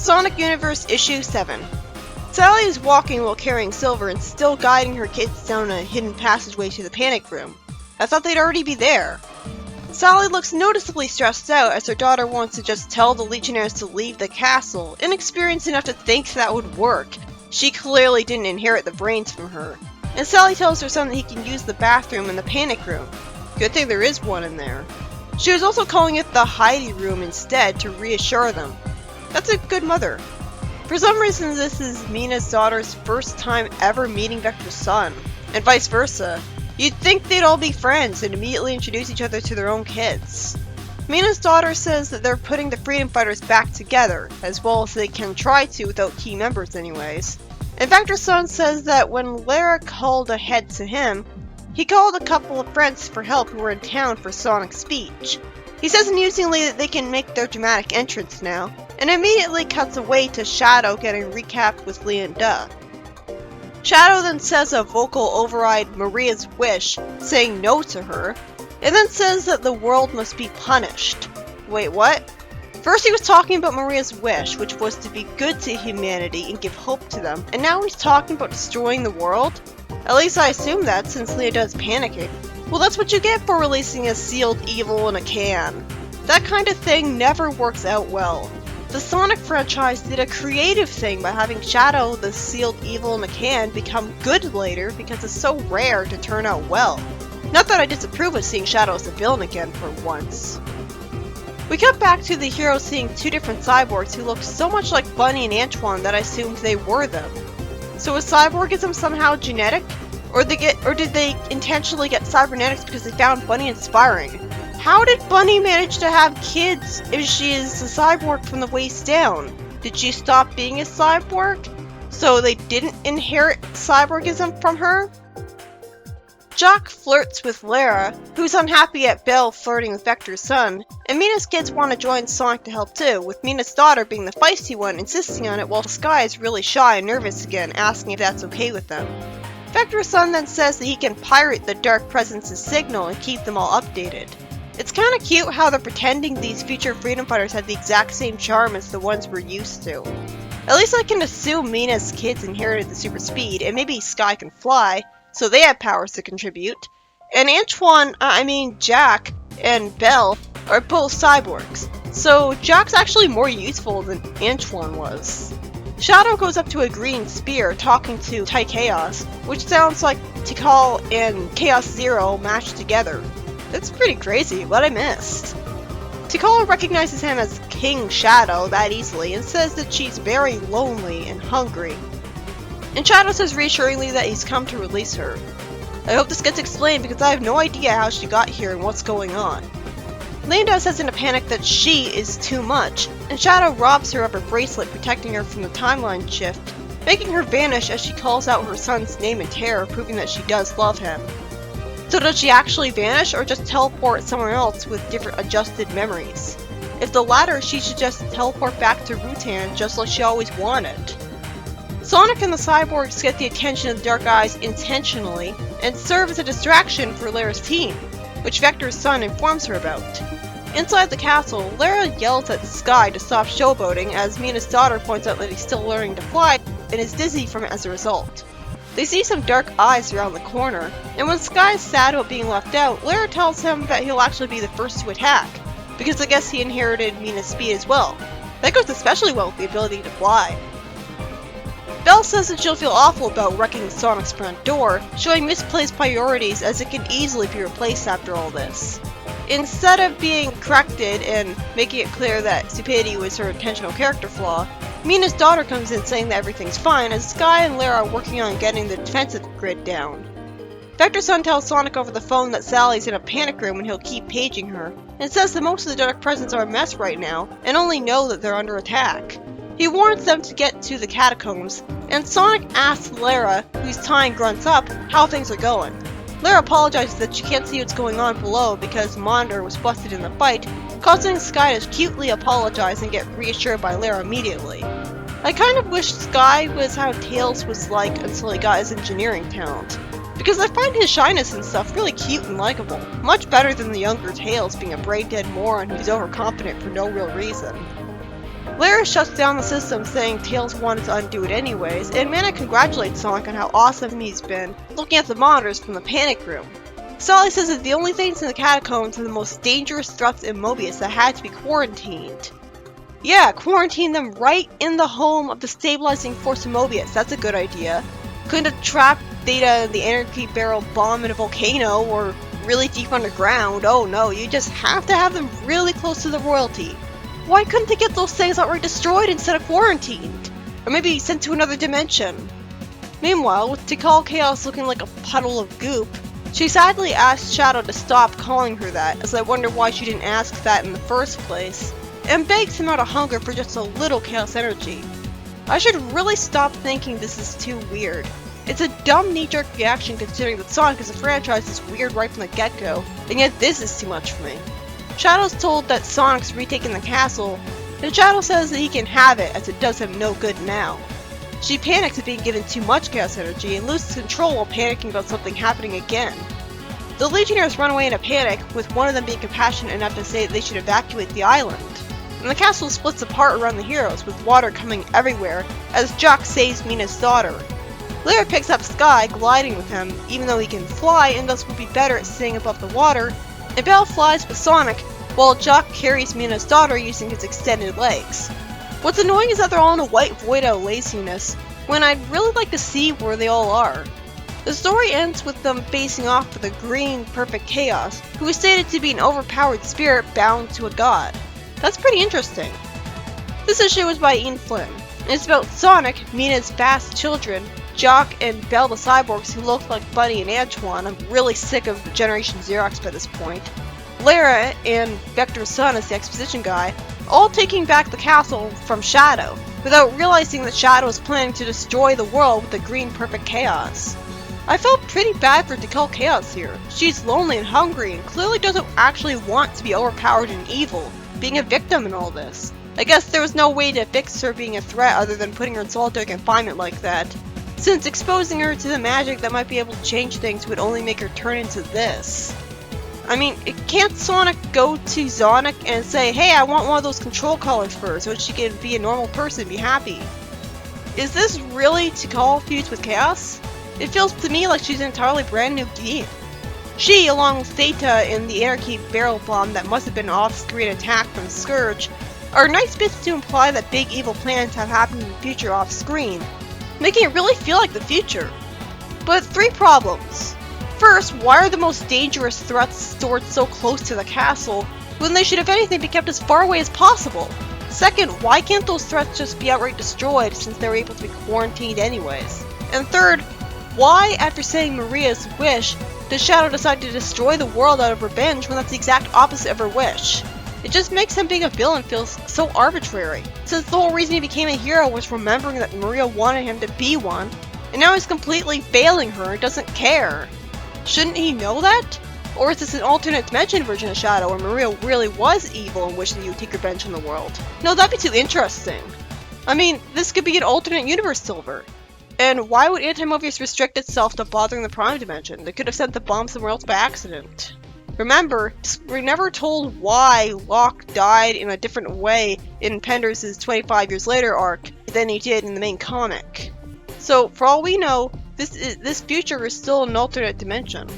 Sonic Universe Issue 7. Sally is walking while carrying Silver and still guiding her kids down a hidden passageway to the panic room. I thought they'd already be there. Sally looks noticeably stressed out as her daughter wants to just tell the Legionnaires to leave the castle, inexperienced enough to think that would work. She clearly didn't inherit the brains from her. And Sally tells her son that he can use the bathroom in the panic room. Good thing there is one in there. She was also calling it the Heidi room instead to reassure them. That's a good mother. For some reason, this is Mina's daughter's first time ever meeting Vector's son, and vice versa. You'd think they'd all be friends and immediately introduce each other to their own kids. Mina's daughter says that they're putting the Freedom Fighters back together, as well as they can try to without key members anyways. And Vector's son says that when Lara called ahead to him, he called a couple of friends for help who were in town for Sonic's speech. He says amusingly that they can make their dramatic entrance now, and immediately cuts away to Shadow getting recapped with Lee and Duh. Shadow then says a vocal override Maria's wish, saying no to her, and then says that the world must be punished. Wait, what? First he was talking about Maria's wish, which was to be good to humanity and give hope to them, and now he's talking about destroying the world? At least I assume that, since Leah is panicking. Well, that's what you get for releasing a sealed evil in a can. That kind of thing never works out well. The Sonic franchise did a creative thing by having Shadow, the sealed evil in a can, become good later because it's so rare to turn out well. Not that I disapprove of seeing Shadow as a villain again for once. We cut back to the hero seeing two different cyborgs who look so much like Bunny and Antoine that I assumed they were them. So is cyborgism somehow genetic? Or did they intentionally get cybernetics because they found Bunny inspiring? How did Bunny manage to have kids if she is a cyborg from the waist down? Did she stop being a cyborg? So they didn't inherit cyborgism from her? Jock flirts with Lara, who's unhappy at Belle flirting with Vector's son, and Mina's kids want to join Sonic to help too, with Mina's daughter being the feisty one insisting on it while Sky is really shy and nervous again, asking if that's okay with them. Vector's son then says that he can pirate the Dark Presence's signal and keep them all updated. It's kinda cute how they're pretending these future Freedom Fighters have the exact same charm as the ones we're used to. At least I can assume Mina's kids inherited the super speed, and maybe Sky can fly, so they have powers to contribute. And Jack and Belle are both cyborgs, so Jack's actually more useful than Antoine was. Shadow goes up to a green spear talking to Tai Chaos, which sounds like Tikal and Chaos Zero mashed together. That's pretty crazy, what I missed. Tikal recognizes him as King Shadow that easily and says that she's very lonely and hungry. And Shadow says reassuringly that he's come to release her. I hope this gets explained because I have no idea how she got here and what's going on. Linda says in a panic that she is too much, and Shadow robs her of her bracelet protecting her from the timeline shift, making her vanish as she calls out her son's name in terror, proving that she does love him. So does she actually vanish or just teleport somewhere else with different adjusted memories? If the latter, she should just teleport back to Rutan just like she always wanted. Sonic and the cyborgs get the attention of the Dark Eyes intentionally and serve as a distraction for Lara's team, which Vector's son informs her about. Inside the castle, Lara yells at Sky to stop showboating as Mina's daughter points out that he's still learning to fly and is dizzy from it as a result. They see some dark eyes around the corner, and when Sky is sad about being left out, Lara tells him that he'll actually be the first to attack, because I guess he inherited Mina's speed as well. That goes especially well with the ability to fly. Belle says that she'll feel awful about wrecking Sonic's front door, showing misplaced priorities as it can easily be replaced after all this. Instead of being corrected and making it clear that stupidity was her intentional character flaw, Mina's daughter comes in saying that everything's fine as Sky and Lara are working on getting the defensive grid down. Vector's son tells Sonic over the phone that Sally's in a panic room and he'll keep paging her, and says that most of the Dark Presents are a mess right now and only know that they're under attack. He warns them to get to the catacombs, and Sonic asks Lara, who's tying grunts up, how things are going. Lara apologizes that she can't see what's going on below because Monitor was busted in the fight, causing Sky to cutely apologize and get reassured by Lara immediately. I kind of wish Sky was how Tails was like until he got his engineering talent, because I find his shyness and stuff really cute and likable, much better than the younger Tails being a brain-dead moron who's overconfident for no real reason. Lara shuts down the system, saying Tails wanted to undo it anyways, and Mana congratulates Sonic on how awesome he's been, looking at the monitors from the panic room. Sally says that the only things in the catacombs are the most dangerous threats in Mobius that had to be quarantined. Yeah, quarantine them right in the home of the stabilizing force of Mobius. That's a good idea. Couldn't have trapped Theta in the energy barrel bomb in a volcano or really deep underground. Oh no, you just have to have them really close to the royalty. Why couldn't they get those things outright destroyed instead of quarantined? Or maybe sent to another dimension? Meanwhile, with Tikal Chaos looking like a puddle of goop, she sadly asked Shadow to stop calling her that, as I wonder why she didn't ask that in the first place, and begs him out of hunger for just a little Chaos energy. I should really stop thinking this is too weird. It's a dumb knee-jerk reaction considering that Sonic as a franchise is weird right from the get-go, and yet this is too much for me. Shadow's told that Sonic's retaken the castle, and Shadow says that he can have it as it does him no good now. She panics at being given too much Chaos energy and loses control while panicking about something happening again. The Legionnaires run away in a panic, with one of them being compassionate enough to say that they should evacuate the island. And the castle splits apart around the heroes, with water coming everywhere, as Jock saves Mina's daughter. Lara picks up Sky, gliding with him, even though he can fly and thus would be better at staying above the water, and Belle flies with Sonic, while Jock carries Mina's daughter using his extended legs. What's annoying is that they're all in a white void out of laziness, when I'd really like to see where they all are. The story ends with them facing off with a green Perfect Chaos, who is stated to be an overpowered spirit bound to a god. That's pretty interesting. This issue was by Ian Flynn, and it's about Sonic, Mina's fast children, Jock, and Belle the cyborgs who look like Bunny and Antoine. I'm really sick of Generation Xerox by this point. Lara and Vector's son as the exposition guy, all taking back the castle from Shadow, without realizing that Shadow is planning to destroy the world with the green Perfect Chaos. I felt pretty bad for Tikal Chaos here. She's lonely and hungry and clearly doesn't actually want to be overpowered and evil, being a victim in all this. I guess there was no way to fix her being a threat other than putting her in solitary confinement like that, since exposing her to the magic that might be able to change things would only make her turn into this. I mean, can't Sonic go to Sonic and say, hey, I want one of those control collars for her so she can be a normal person and be happy? Is this really Tikal fused with Chaos? It feels to me like she's an entirely brand new game. She, along with Theta and the Anarchy barrel bomb that must have been an off-screen attack from Scourge, are nice bits to imply that big evil plans have happened in the future off-screen, making it really feel like the future. But 3 problems. First, why are the most dangerous threats stored so close to the castle, when they should if anything be kept as far away as possible? Second, why can't those threats just be outright destroyed since they were able to be quarantined anyways? And third, why, after saying Maria's wish, does Shadow decide to destroy the world out of revenge when that's the exact opposite of her wish? It just makes him being a villain feel so arbitrary, since the whole reason he became a hero was remembering that Maria wanted him to be one, and now he's completely failing her and doesn't care. Shouldn't he know that? Or is this an alternate dimension version of Shadow where Maria really was evil and wished that he would take revenge on the world? No, that'd be too interesting. I mean, this could be an alternate universe Silver. And why would Anti-Mobius restrict itself to bothering the Prime Dimension? They could have sent the bomb somewhere else by accident. Remember, we're never told why Locke died in a different way in Penders' 25 Years Later arc than he did in the main comic. So, for all we know, this future is still an alternate dimension.